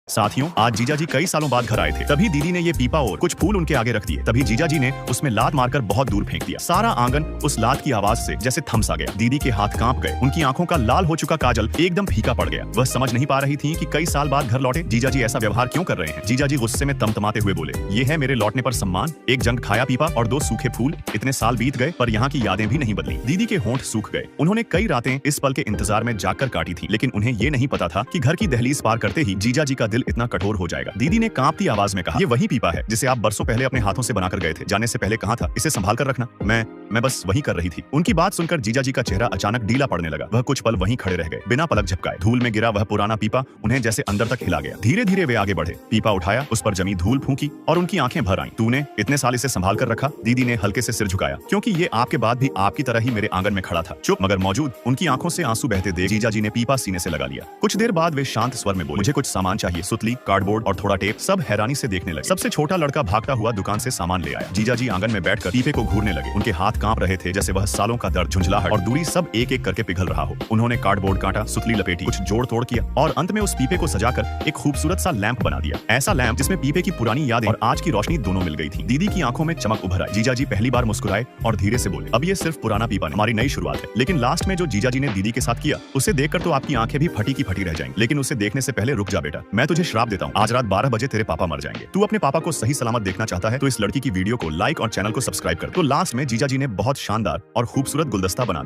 साथियों, आज जीजाजी कई सालों बाद घर आए थे। तभी दीदी ने ये पीपा और कुछ फूल उनके आगे रख दिए। तभी जीजाजी ने उसमें लात मारकर बहुत दूर फेंक दिया। सारा आंगन उस लात की आवाज से जैसे थम सा गया। दीदी के हाथ कांप गए। उनकी आंखों का लाल हो चुका काजल एकदम फीका पड़ गया। वह समझ नहीं पा रही थी कि कई साल बाद घर लौटे जीजाजी ऐसा व्यवहार क्यों कर रहे हैं। जीजाजी गुस्से में तमतमाते हुए बोले, ये है मेरे लौटने पर सम्मान, एक जंग खाया पीपा और 2 सूखे फूल। इतने साल बीत गए पर यहाँ की यादें भी नहीं बदली। दीदी के होंठ सूख गए। उन्होंने कई रातें इस पल के इंतजार में जाकर काटी थी, लेकिन उन्हें ये नहीं पता था कि घर की दहलीज पार करते ही जीजाजी का दिल इतना कठोर हो जाएगा। दीदी ने कांपती आवाज में कहा, ये वही पीपा है जिसे आप बरसों पहले अपने हाथों से बनाकर गए थे। जाने से पहले कहा था इसे संभाल कर रखना। मैं बस वही कर रही थी। उनकी बात सुनकर जीजाजी का चेहरा अचानक ढीला पड़ने लगा। वह कुछ पल वहीं खड़े रह गए, बिना पलक झपकाए। धूल में गिरा वह पुराना पीपा उन्हें जैसे अंदर तक हिला गया। धीरे धीरे वे आगे बढ़े, पीपा उठाया, उस पर जमी धूल फूंकी और उनकी आंखें भर आईं। तूने इतने साल इसे संभाल कर रखा? दीदी ने हल्के से सिर झुकाया, क्योंकि ये आपके बाद भी आपकी तरह ही मेरे आंगन में खड़ा था, चुप मगर मौजूद। उनकी आंखों से आंसू बहते देख जीजाजी ने पीपा सीने से लगा लिया। कुछ देर बाद वे शांत स्वर में बोले, मुझे कुछ सामान चाहिए, सुतली, कार्डबोर्ड और थोड़ा टेप। सब हैरानी से देखने लगे। सबसे छोटा लड़का भागता हुआ दुकान से सामान ले आया। जीजाजी आंगन में बैठकर पीपे को घूरने लगे। उनके हाथ कांप रहे थे जैसे वह सालों का दर्द, झुंझलाहट और दूरी सब एक एक करके पिघल रहा हो। उन्होंने कार्डबोर्ड काटा, सुतली लपेटी, कुछ जोड़ तोड़ किया और अंत में उस पीपे को सजाकर एक खूबसूरत सा लैंप बना दिया। ऐसा लैंप जिसमें पीपे की पुरानी यादें और आज की रोशनी दोनों मिल गई थी। दीदी की आंखों में चमक उभर आई। जीजाजी पहली बार मुस्कुराए और धीरे से बोले, अब ये सिर्फ पुराना पीपा नहीं, हमारी नई शुरुआत है। लेकिन लास्ट में जो जीजाजी ने दीदी के साथ किया, उसे देखकर तो आपकी आंखें भी फटी की फटी रह जाएंगी। लेकिन उसे देखने से पहले रुक जा बेटा, मैं तुझे श्राप देता हूँ, आज रात 12 बजे तेरे पापा मर जाएंगे। तू अपने पापा को सही सलामत देखना चाहता है तो इस लड़की की वीडियो को लाइक और चैनल को सब्सक्राइब कर। तो लास्ट में जीजाजी ने बहुत शानदार और खूबसूरत गुलदस्ता बना दिया।